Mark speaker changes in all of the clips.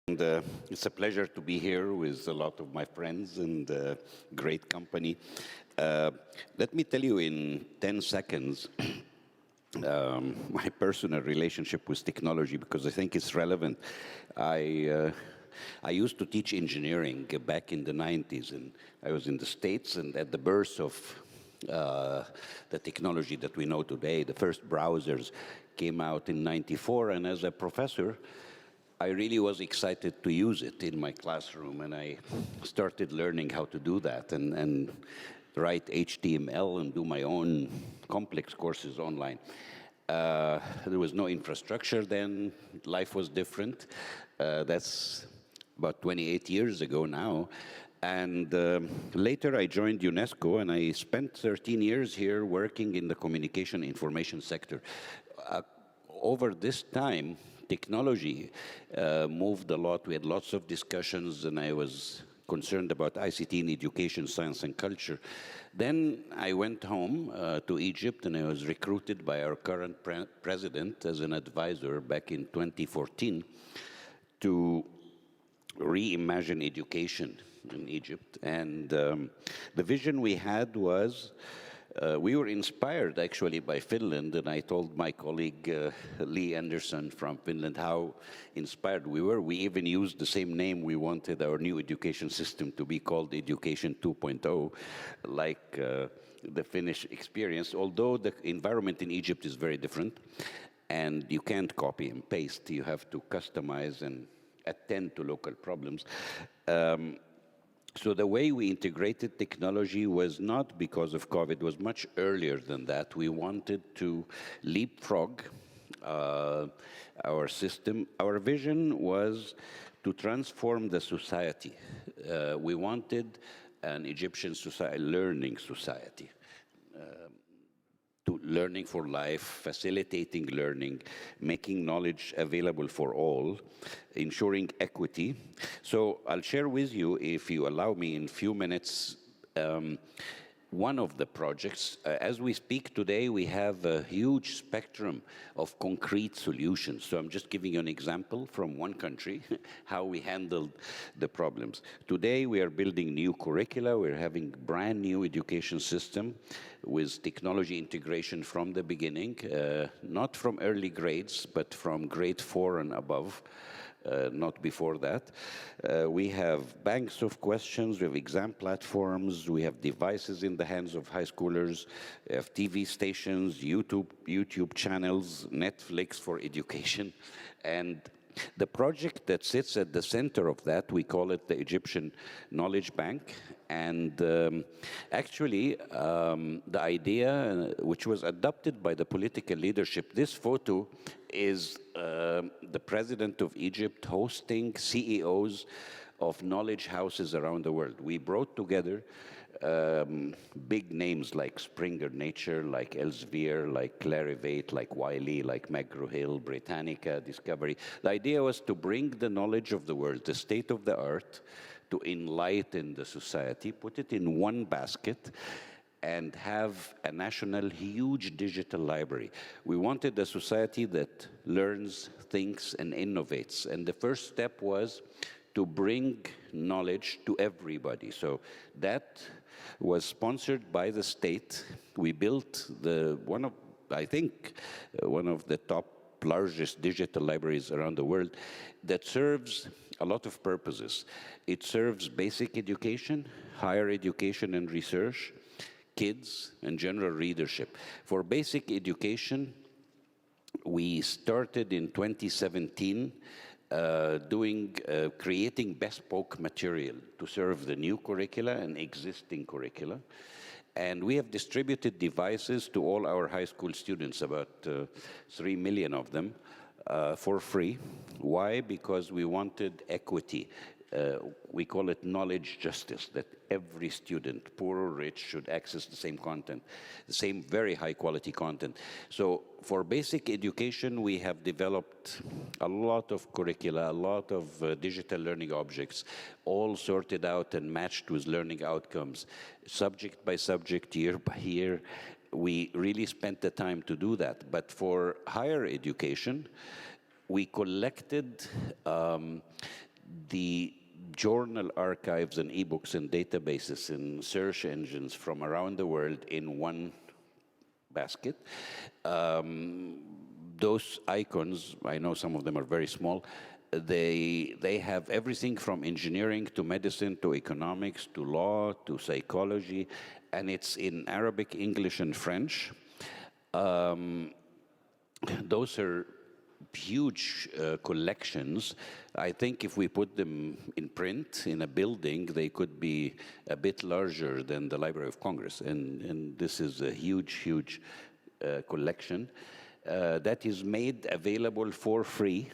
Speaker 1: And it's a pleasure to be here with a lot of my friends and great company. Let me tell you in 10 seconds my personal relationship with technology, because I think it's relevant. I used to teach engineering back in the 90s, and I was in the States, and at the birth of the technology that we know today, the first browsers came out in 94, and as a professor, I really was excited to use it in my classroom, and I started learning how to do that and write HTML and do my own complex courses online. There was no infrastructure then. Life was different. That's about 28 years ago now. And later I joined UNESCO, and I spent 13 years here working in the communication information sector. Over this time, technology moved a lot. We had lots of discussions, and I was concerned about ICT in education, science, and culture. Then I went home to Egypt, and I was recruited by our current president as an advisor back in 2014 to reimagine education in Egypt. And the vision we had was, we were inspired actually by Finland, and I told my colleague Lee Anderson from Finland how inspired we were. We even used the same name. We wanted our new education system to be called Education 2.0, like the Finnish experience, although the environment in Egypt is very different, and you can't copy and paste. You have to customize and attend to local problems. So the way we integrated technology was not because of COVID, it was much earlier than that. We wanted to leapfrog our system. Our vision was to transform the society. We wanted an Egyptian society, learning society. To learning for life, facilitating learning, making knowledge available for all, ensuring equity. So I'll share with you, if you allow me in a few minutes, one of the projects. As we speak today, we have a huge spectrum of concrete solutions. So I'm just giving you an example from one country, how we handled the problems. Today, we are building new curricula. We're having brand new education system with technology integration from the beginning, not from early grades, but from grade 4 and above. Not before that. We have banks of questions, we have exam platforms, we have devices in the hands of high schoolers, we have TV stations, YouTube channels, Netflix for education. And the project that sits at the center of that, we call it the Egyptian Knowledge Bank. And actually, the idea, which was adopted by the political leadership, this photo is the president of Egypt hosting CEOs of knowledge houses around the world. We brought together big names like Springer Nature, like Elsevier, like Clarivate, like Wiley, like McGraw-Hill, Britannica, Discovery. The idea was to bring the knowledge of the world, the state of the art, to enlighten the society, put it in one basket, and have a national huge digital library. We wanted a society that learns, thinks, and innovates. And the first step was to bring knowledge to everybody. So that was sponsored by the state. We built one of the top largest digital libraries around the world that serves a lot of purposes. It serves basic education, higher education and research, kids, and general readership. For basic education, we started in 2017 creating bespoke material to serve the new curricula and existing curricula. And we have distributed devices to all our high school students, about 3 million of them, for free. Why? Because we wanted equity. We call it knowledge justice, that every student, poor or rich, should access the same content, the same very high quality content. So for basic education, we have developed a lot of curricula, a lot of digital learning objects, all sorted out and matched with learning outcomes, subject by subject, year by year. We really spent the time to do that. But for higher education, we collected the journal archives and ebooks and databases and search engines from around the world in one basket. Those icons, I know some of them are very small, they have everything from engineering to medicine to economics to law to psychology, and it's in Arabic, English, and French. Those are huge collections. I think if we put them in print in a building, they could be a bit larger than the Library of Congress. And this is a huge, huge collection that is made available for free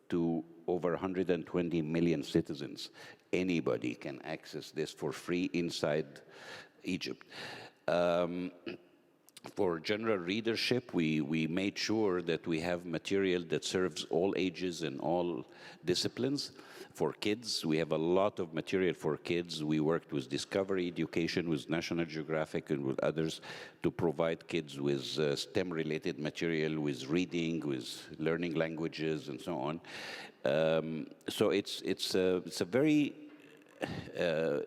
Speaker 1: to over 120 million citizens. Anybody can access this for free inside Egypt. For general readership, we made sure that we have material that serves all ages and all disciplines. For kids, we have a lot of material for kids. We worked with Discovery Education, with National Geographic, and with others to provide kids with STEM-related material, with reading, with learning languages, and so on. So it's a very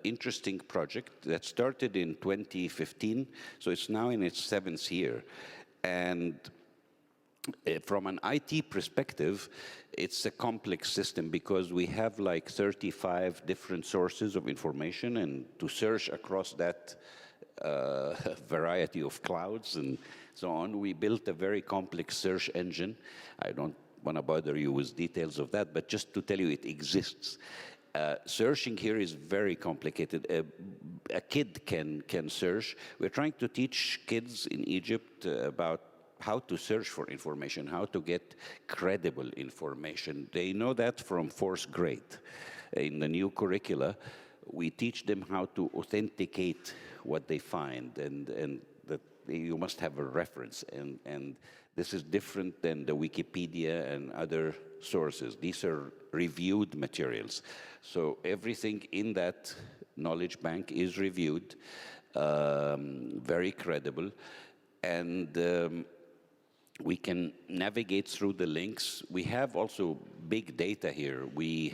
Speaker 1: interesting project that started in 2015, so it's now in its 7th year. And from an IT perspective, it's a complex system because we have like 35 different sources of information, and to search across that variety of clouds and so on, we built a very complex search engine. I don't want to bother you with details of that, but just to tell you it exists. Searching here is very complicated. A kid can search. We're trying to teach kids in Egypt about how to search for information, how to get credible information. They know that from 4th grade. In the new curricula, we teach them how to authenticate what they find, and that you must have a reference. And this is different than the Wikipedia and other sources. These are reviewed materials. So everything in that knowledge bank is reviewed, very credible, and we can navigate through the links. We have also big data here. We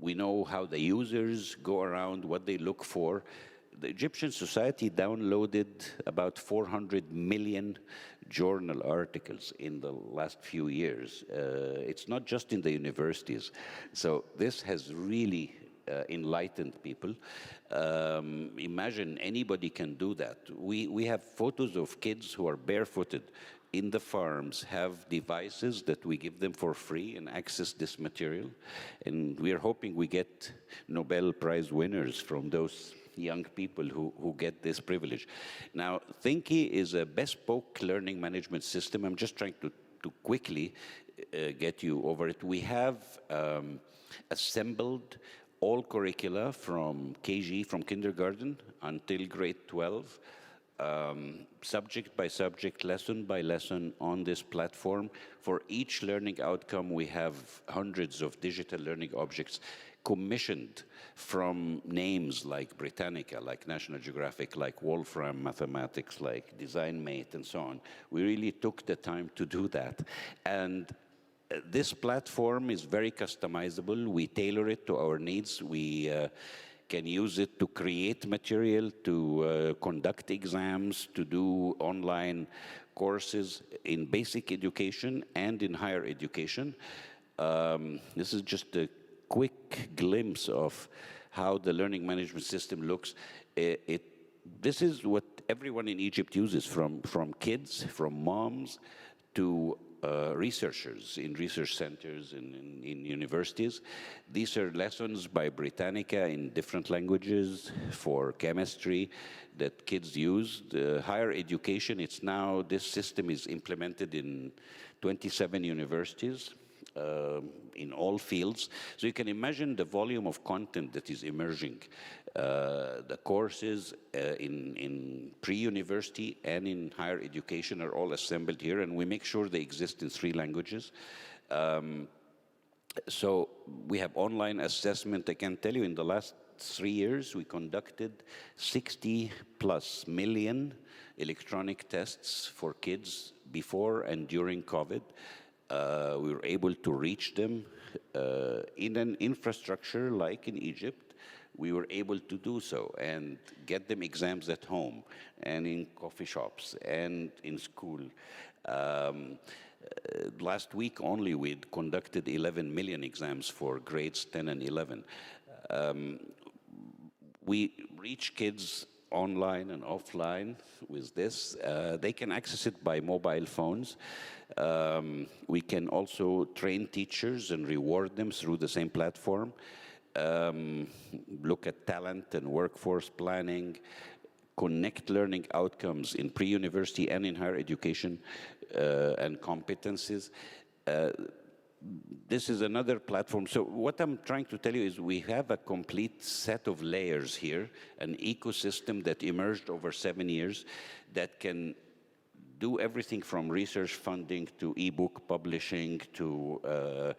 Speaker 1: know how the users go around, what they look for. The Egyptian society downloaded about 400 million journal articles in the last few years. It's not just in the universities. So this has really enlightened people. Imagine anybody can do that. We have photos of kids who are barefooted in the farms, have devices that we give them for free and access this material. And we are hoping we get Nobel Prize winners from those young people who get this privilege. Now, Thinky is a bespoke learning management system. I'm just trying to quickly get you over it. We have assembled all curricula from KG, from kindergarten until grade 12, subject by subject, lesson by lesson on this platform. For each learning outcome, we have hundreds of digital learning objects commissioned from names like Britannica, like National Geographic, like Wolfram Mathematics, like DesignMate, and so on. We really took the time to do that. And this platform is very customizable. We tailor it to our needs. We can use it to create material, to conduct exams, to do online courses in basic education and in higher education. This is just a quick glimpse of how the learning management system looks. This is what everyone in Egypt uses, from kids, from moms, to researchers in research centers and in universities. These are lessons by Britannica in different languages for chemistry that kids use. The higher education, this system is implemented in 27 universities in all fields. So you can imagine the volume of content that is emerging. The courses in pre-university and in higher education are all assembled here, and we make sure they exist in 3 languages. So we have online assessment. I can tell you in the last 3 years, we conducted 60+ million electronic tests for kids before and during COVID. We were able to reach them in an infrastructure like in Egypt. We were able to do so and get them exams at home and in coffee shops and in school. Last week only, we'd conducted 11 million exams for grades 10 and 11. We reach kids online and offline with this. They can access it by mobile phones. We can also train teachers and reward them through the same platform. Look at talent and workforce planning, connect learning outcomes in pre-university and in higher education and competencies. This is another platform. So what I'm trying to tell you is we have a complete set of layers here, an ecosystem that emerged over 7 years that can do everything from research funding to ebook publishing to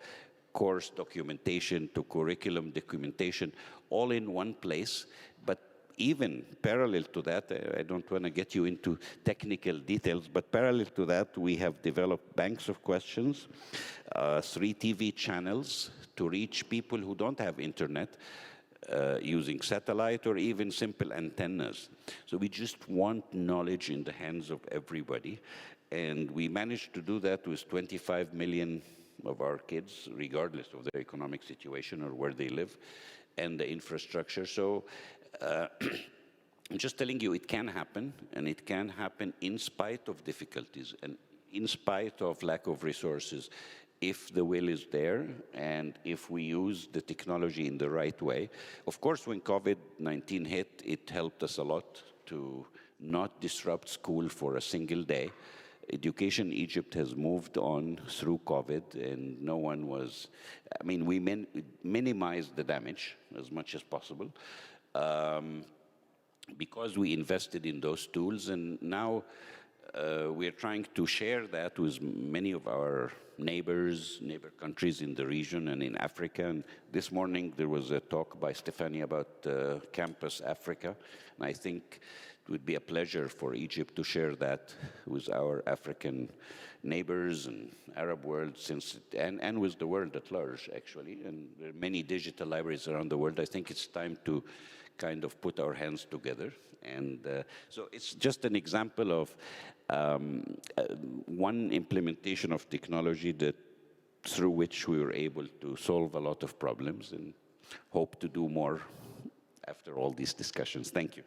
Speaker 1: course documentation to curriculum documentation, all in one place. But even parallel to that, I don't want to get you into technical details, but parallel to that, we have developed banks of questions, 3 TV channels to reach people who don't have internet, using satellite or even simple antennas. So we just want knowledge in the hands of everybody. And we managed to do that with 25 million of our kids, regardless of their economic situation or where they live, and the infrastructure. So I'm just telling you, it can happen, and it can happen in spite of difficulties and in spite of lack of resources, if the will is there and if we use the technology in the right way. Of course, when COVID-19 hit, it helped us a lot to not disrupt school for a single day. Education in Egypt has moved on through COVID, and no one was, I mean, we minimized the damage as much as possible because we invested in those tools, and now we're trying to share that with many of our neighbor countries in the region and in Africa. And this morning there was a talk by Stefania about Campus Africa, and I think it would be a pleasure for Egypt to share that with our African neighbors and Arab world, and with the world at large, actually. And there are many digital libraries around the world. I think it's time to kind of put our hands together. And so it's just an example of one implementation of technology through which we were able to solve a lot of problems, and hope to do more after all these discussions. Thank you.